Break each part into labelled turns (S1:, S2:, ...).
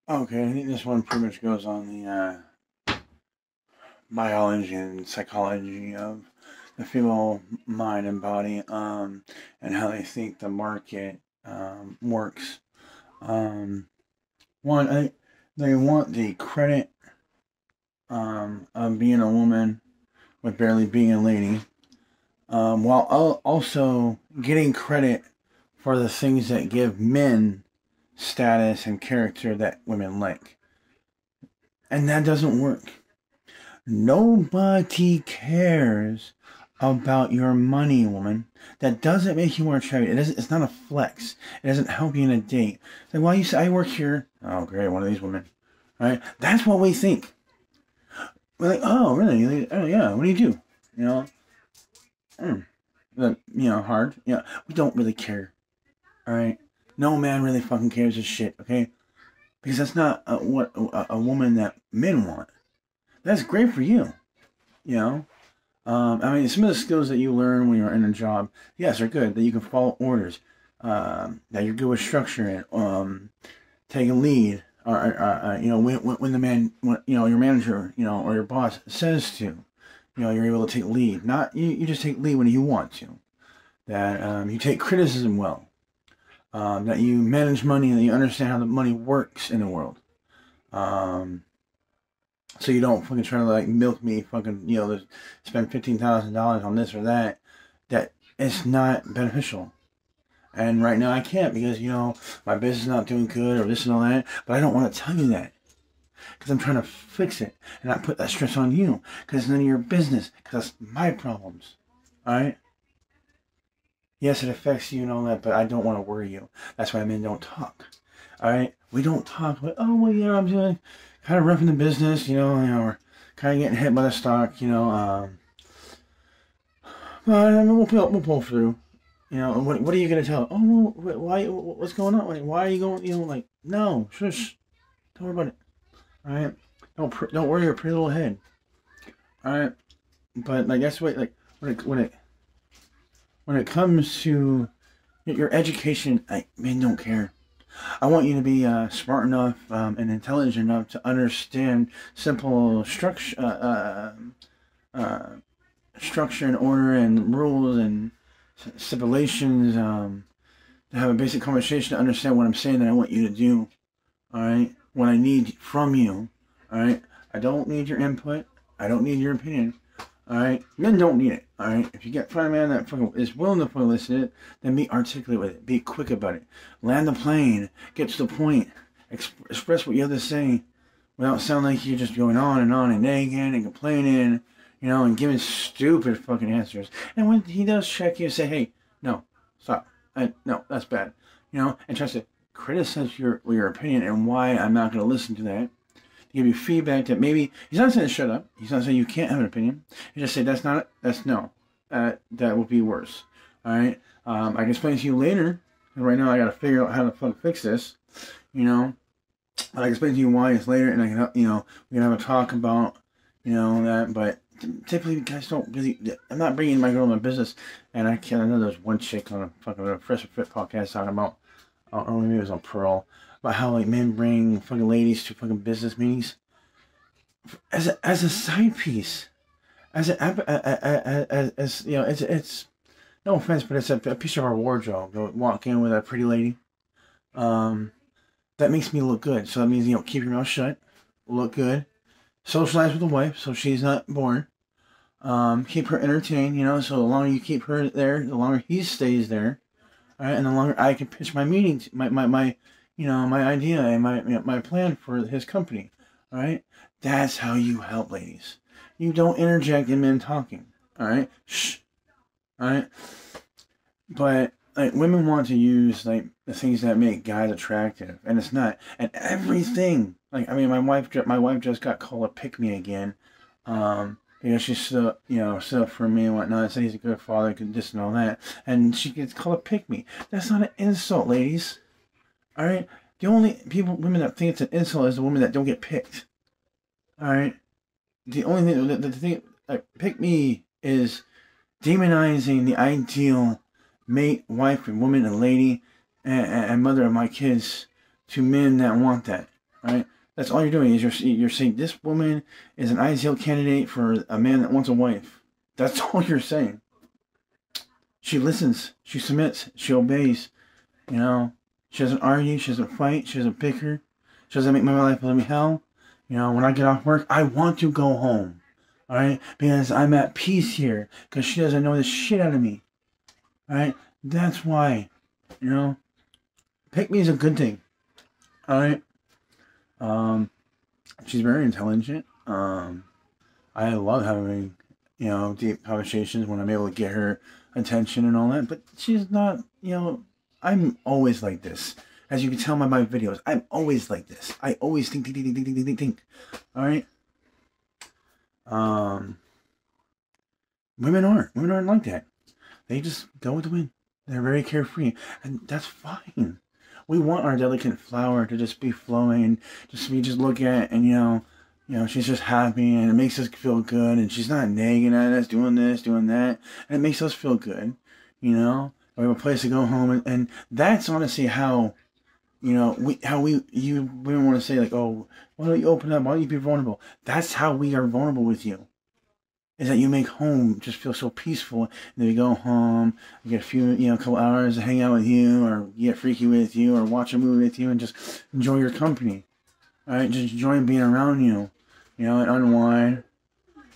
S1: Okay, I think this one pretty much goes on the biology and psychology of the female mind and body, and how they think the market works. Um, one, they want the credit of being a woman with barely being a lady, while also getting credit for the things that give men status and character that women like. And that doesn't work. Nobody cares about your money, woman. That doesn't make you more attractive. It's not a flex. It doesn't help you in a date. It's like, well, you say I work here. Oh, great, one of these women. Right? That's what we think. We're like, oh, really? Oh, yeah. What do you do? You know, mm, hard. Yeah, we don't really care. All right. No man really fucking cares a shit. Okay, because that's not what a woman that men want. That's great for you. You know, I mean, some of the skills that you learn when you're in a job, yes, are good. That you can follow orders, that you're good with structure, take a lead, or when the your manager, or your boss says to, you're able to take lead. Not you just take lead when you want to. That you take criticism well. That you manage money and that you understand how the money works in the world. Um, so you don't fucking try to like milk me, fucking spend $15,000 on this or that. That it's not beneficial. And right now I can't because my business is not doing good or this and all that. But I don't want to tell you that because I'm trying to fix it and not put that stress on you because it's none of your business because that's my problems. All right. Yes, it affects you and all that, but I don't want to worry you. That's why men don't talk. All right, we don't talk. But, oh well, I'm doing kind of roughing the business. We're kind of getting hit by the stock. But we'll pull through. What are you gonna tell? Oh, well, why? What's going on? Why are you going? Like no, shush. Don't worry about it. All right, don't worry your pretty little head. All right, but like that's what like when it comes to your education, men don't care. I want you to be smart enough and intelligent enough to understand simple structure and order and rules and stipulations. To have a basic conversation to understand what I'm saying that I want you to do. All right, what I need from you. All right, I don't need your input. I don't need your opinion. All right, men don't need it. All right, if you get find a man that fucking is willing to fucking listen to it, then be articulate with it. Be quick about it. Land the plane. Get to the point. Express what you have to say without sounding like you're just going on and nagging and complaining, and giving stupid fucking answers. And when he does check you, say, hey, no, stop. No, that's bad. And tries to criticize your opinion and why I'm not going to listen to that. Give you feedback that maybe he's not saying shut up. He's not saying you can't have an opinion. He just say that's not it. That's no. That would be worse. All right. I can explain to you later. Right now, I got to figure out how to fucking fix this. I can explain to you why it's later, and I can we can have a talk about that. But typically, guys don't really. I'm not bringing my girl in my business, and I can't. I know there's one chick on a fucking Fresh Fit podcast talking about. I don't know, maybe it was on Pearl about how like men bring fucking ladies to fucking business meetings as a side piece, as it's no offense, but it's a piece of our wardrobe. Go walk in with a pretty lady, um, that makes me look good. So that means keep your mouth shut, look good, socialize with the wife so she's not bored. Keep her entertained. So the longer you keep her there, the longer he stays there. All right, and the longer I can pitch my meetings, my idea and my plan for his company. All right, that's how you help ladies. You don't interject in men talking. All right, shh. All right, but like women want to use like the things that make guys attractive, and it's not. And everything, like I mean, my wife just got called a pick me again. She's still, still for me and whatnot. Said he's a good father, could this and all that, and she gets called a pick me. That's not an insult, ladies. All right. The only women that think it's an insult is the women that don't get picked. All right. The only thing, the thing, like, pick me is demonizing the ideal mate, wife, and woman, and lady, and mother of my kids to men that want that. right? That's all you're doing is you're saying this woman is an ideal candidate for a man that wants a wife. That's all you're saying. She listens, she submits, she obeys. You know, she doesn't argue, she doesn't fight, she doesn't bicker, she doesn't make my life live me hell. You know, when I get off work, I want to go home. Alright? Because I'm at peace here. Because she doesn't know the shit out of me. Alright? That's why. You know? Pick me is a good thing. Alright? She's very intelligent. I love having, you know, deep conversations when I'm able to get her attention and all that. But she's not, you know, I'm always like this. As you can tell by my videos, I'm always like this. I always think. Alright? Women aren't like that. They just go with the wind. They're very carefree, and that's fine. We want our delicate flower to just be flowing, and just look at, and you know, she's just happy, and it makes us feel good, and she's not nagging at us, doing this, doing that, and it makes us feel good, you know. We have a place to go home, and that's honestly how, you know, we want to say like, oh, why don't you open up? Why don't you be vulnerable? That's how we are vulnerable with you. Is that you make home just feel so peaceful, and then we go home, we get a few, you know, a couple hours to hang out with you, or get freaky with you, or watch a movie with you, and just enjoy your company. All right, just enjoy being around you, you know, and unwind.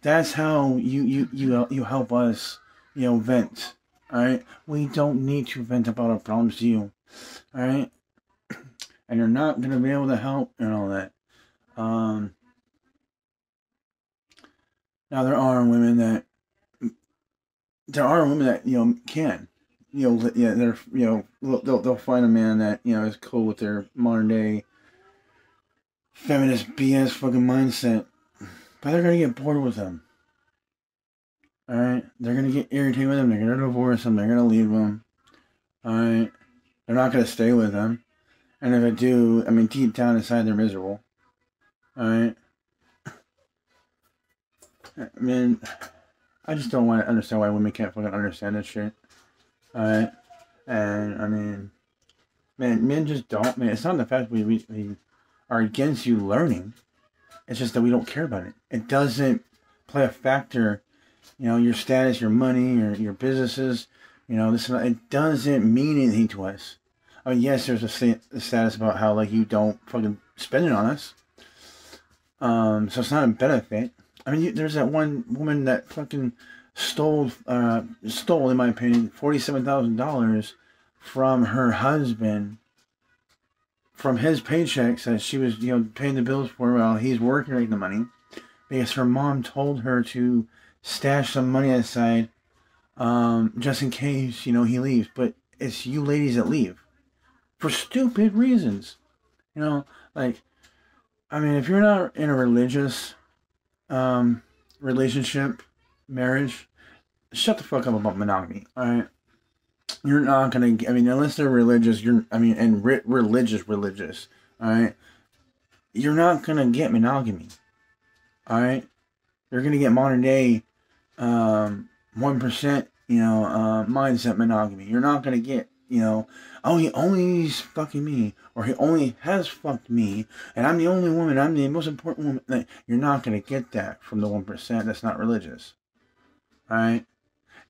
S1: That's how you help us, you know, vent. All right, we don't need to vent about our problems to you. All right, and you're not gonna be able to help and all that. Now there are women that you know can, you know, yeah, they're, you know, they'll find a man that, you know, is cool with their modern day feminist BS fucking mindset, but they're gonna get bored with them. All right, they're gonna get irritated with them. They're gonna divorce them. They're gonna leave them. All right, they're not gonna stay with them. And if they do, I mean, deep down inside, they're miserable. All right. I mean, I just don't want to understand why women can't fucking understand this shit. Alright? And, I mean, man, men just don't, man. It's not the fact we are against you learning. It's just that we don't care about it. It doesn't play a factor, you know, your status, your money, your businesses, you know, this, it doesn't mean anything to us. I mean, yes, there's a status about how, like, you don't fucking spend it on us. So it's not a benefit. I mean, there's that one woman that fucking stole, in my opinion, $47,000 from her husband, from his paychecks that she was, you know, paying the bills for while he's working the money, because her mom told her to stash some money aside, just in case, you know, he leaves. But it's you ladies that leave for stupid reasons, you know, like, I mean, if you're not in a religious relationship, marriage, shut the fuck up about monogamy, alright? You're not gonna, I mean, unless they're religious, religious, alright? You're not gonna get monogamy, alright? You're gonna get modern day, 1%, you know, mindset monogamy. You're not gonna get, you know, oh, he only's fucking me, or he only has fucked me, and I'm the only woman, I'm the most important woman. Like, you're not going to get that from the 1% that's not religious. Alright?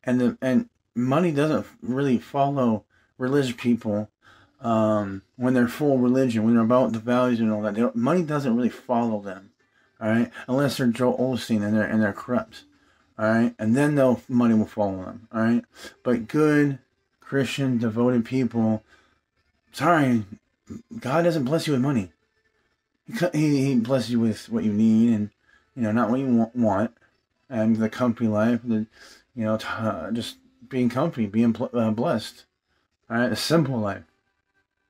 S1: And money doesn't really follow religious people, when they're full religion, when they're about the values and all that. Money doesn't really follow them. Alright? Unless they're Joel Osteen and they're corrupt. Alright? And then money will follow them. Alright? But good Christian, devoted people, sorry, God doesn't bless you with money. He blesses you with what you need, and, you know, not what you want, and the comfy life, you know, just being comfy, being blessed. All right, a simple life.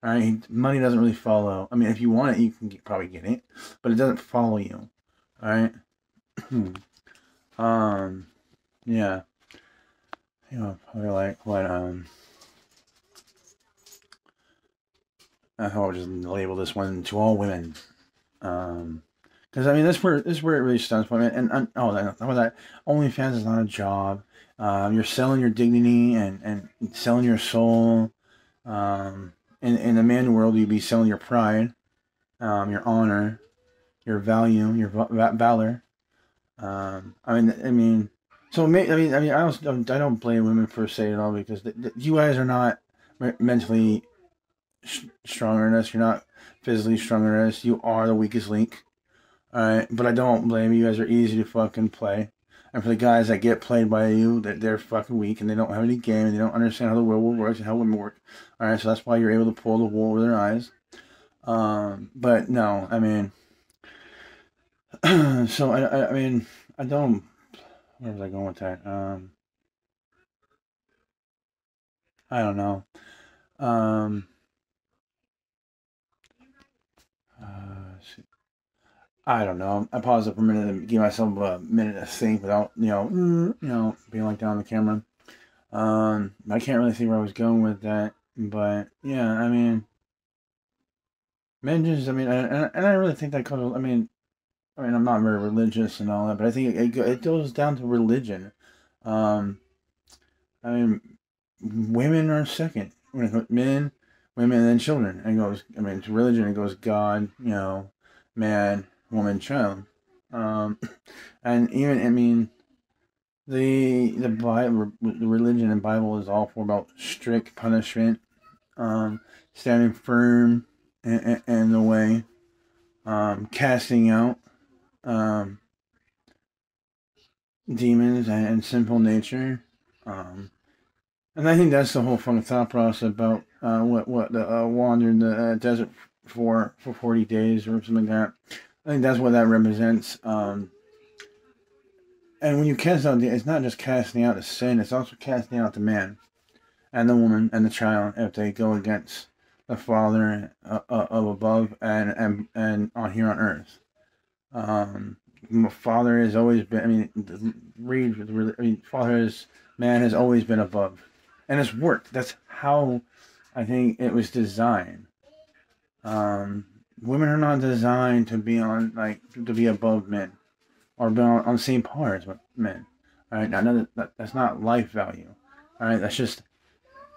S1: All right, money doesn't really follow. I mean, if you want it, you can probably get it, but it doesn't follow you. All right. Yeah. You know, probably like what I will just label this one to all women, because I mean this is where it really stems from. And oh, that OnlyFans is not a job. You're selling your dignity and selling your soul. In the man world, you'd be selling your pride. your honor, your value, your valor. I mean, so I don't blame women per se at all because you guys are not mentally stronger than us. You're not physically stronger than us. You are the weakest link. All right, but I don't blame you. You guys are easy to fucking play. And for the guys that get played by you, that they're fucking weak and they don't have any game and they don't understand how the real world works and how women work. All right, so that's why you're able to pull the wool over their eyes. But no, I mean, so I mean, I don't. Where was I going with that? I don't know. Um, I don't know. I paused it for a minute and give myself a minute to think without, being like down on the camera. I can't really see where I was going with that, but yeah, I mean, men just, I mean, and I really think that comes. I mean, I'm not very religious and all that, but I think it goes down to religion. Um, I mean, women are second. When it goes men, women, and then children. And it goes, I mean, to religion, it goes God, man, woman, child. Um, and even, I mean, the Bible, the religion and Bible is all for about strict punishment, standing firm in the way, casting out um, demons and sinful nature. And I think that's the whole fucking thought process about what the wandering the desert for 40 days or something like that. I think that's what that represents. And when you cast out, it's not just casting out the sin; it's also casting out the man and the woman and the child if they go against the Father of above and on here on earth. Father has always been. I mean, Father is man has always been above, and it's worked. That's how I think it was designed. Women are not designed to be to be above men or be on the same par as men. All right, now that's not life value. All right, that's just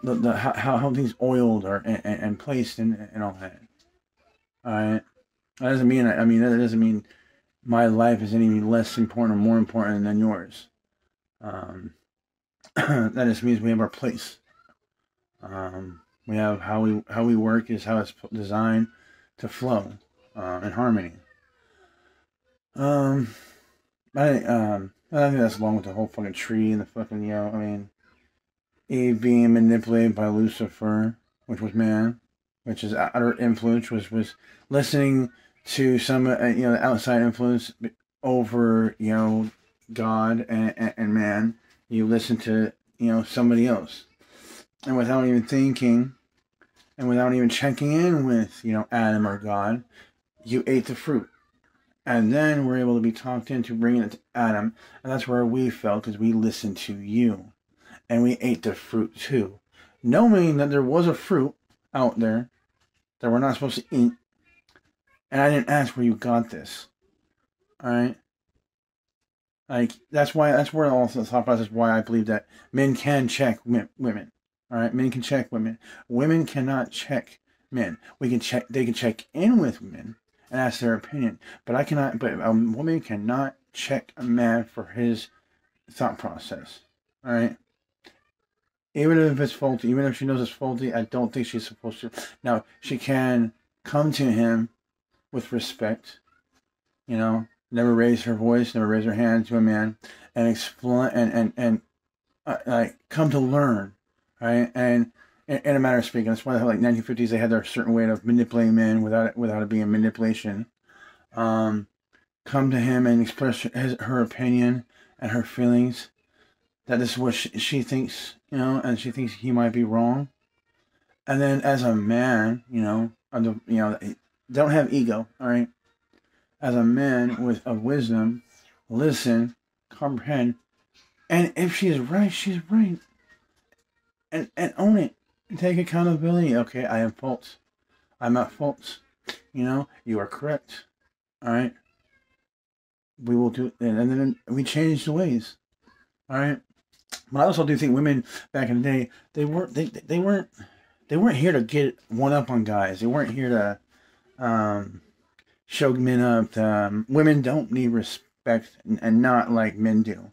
S1: the how things oiled or and placed and all that. All right, that doesn't mean that doesn't mean my life is any less important or more important than yours. That just means we have our place. We have how we work is how it's designed to flow in harmony. Um, I think that's along with the whole fucking tree and the fucking I mean, Eve being manipulated by Lucifer, which was man, which is outer influence, was listening to some the outside influence over God and man. You listen to somebody else, and without even thinking, and without even checking in with Adam or God, you ate the fruit. And then we're able to be talked into bringing it to Adam, and that's where we fell because we listened to you, and we ate the fruit too, knowing that there was a fruit out there that we're not supposed to eat. And I didn't ask where you got this. All right, like that's where also the thought process why I believe that men can check women. All right, men can check women. Women cannot check men. They can check in with men and ask their opinion. But I cannot. But a woman cannot check a man for his thought process. All right. Even if it's faulty, even if she knows it's faulty, I don't think she's supposed to. Now she can come to him with respect. Never raise her voice, never raise her hand to a man, and explain and like come to learn, right? And in a matter of speaking, that's why like 1950s they had their certain way of manipulating men without it being manipulation. Come to him and express her opinion and her feelings. That this is what she thinks, and she thinks he might be wrong. And then as a man, don't have ego, all right? As a man of wisdom, listen, comprehend, and if she is right, she's right. And own it. And take accountability. Okay, I have faults. I'm at faults. You are correct. All right. We will do, and then we change the ways. All right. But I also do think women back in the day they weren't here to get one up on guys. They weren't here to show men up. Women don't need respect, and not like men do.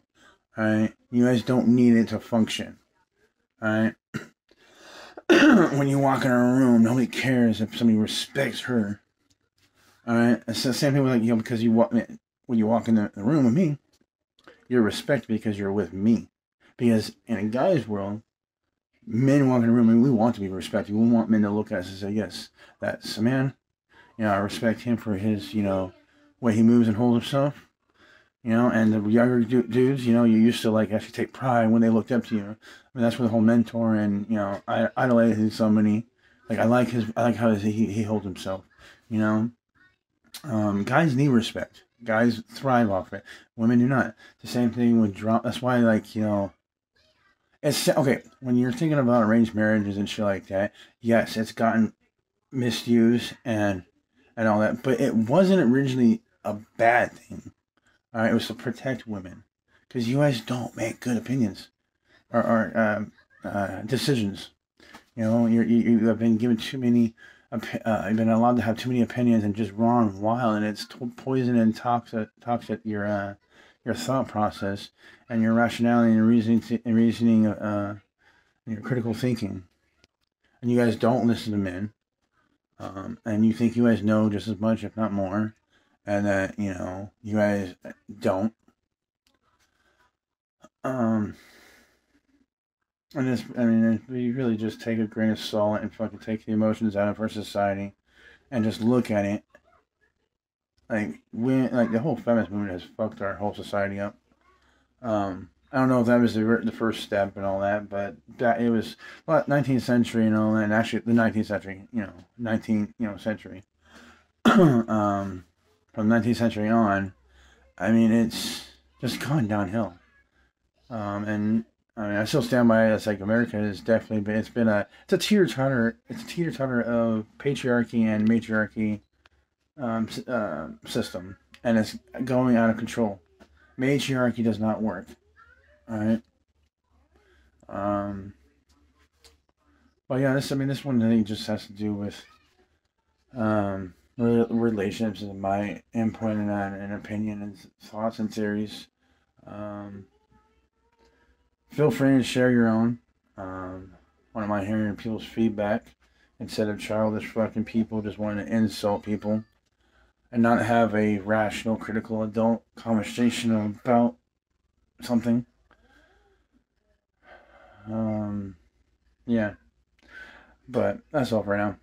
S1: All right, you guys don't need it to function. All right. When you walk in a room, nobody cares if somebody respects her. All right. It's the same thing with like because you walk when you walk in the room with me, you're respected because you're with me. Because in a guy's world, men walk in a room and we want to be respected. We want men to look at us and say, yes, that's a man. I respect him for his, way he moves and holds himself. And the younger dudes, you used to like actually take pride when they looked up to you. I mean, that's where the whole mentor and, idolizing somebody. Like, I like how he holds himself, Guys need respect. Guys thrive off it. Women do not. The same thing with drama. That's why, like, it's okay when you're thinking about arranged marriages and shit like that. Yes, it's gotten misused and all that, but it wasn't originally a bad thing. All right, it was to protect women because you guys don't make good opinions or decisions. You have been given too many. You've been allowed to have too many opinions and just wrong and wild, and it's poison and toxic your thought process and your rationality and reasoning and your critical thinking. And you guys don't listen to men, and you think you guys know just as much, if not more, and that you guys don't. And this, I mean, we really just take a grain of salt and fucking take the emotions out of our society, and just look at it. Like the whole feminist movement has fucked our whole society up. I don't know if that was the first step and all that, but that it was 19th century and all that, and actually the 19th century, 19th century. From 19th century on, I mean, it's just gone downhill. And I mean, I still stand by it. It's like America is definitely, but it's a teeter-totter. It's a teeter-totter of patriarchy and matriarchy system, and it's going out of control. Matriarchy does not work. All right. But yeah, this one I think just has to do with relationships and my input and opinion and thoughts and theories. Feel free to share your own. One of my hearing people's feedback instead of childish fucking people just wanting to insult people and not have a rational, critical adult conversation about something. Yeah. But that's all for now.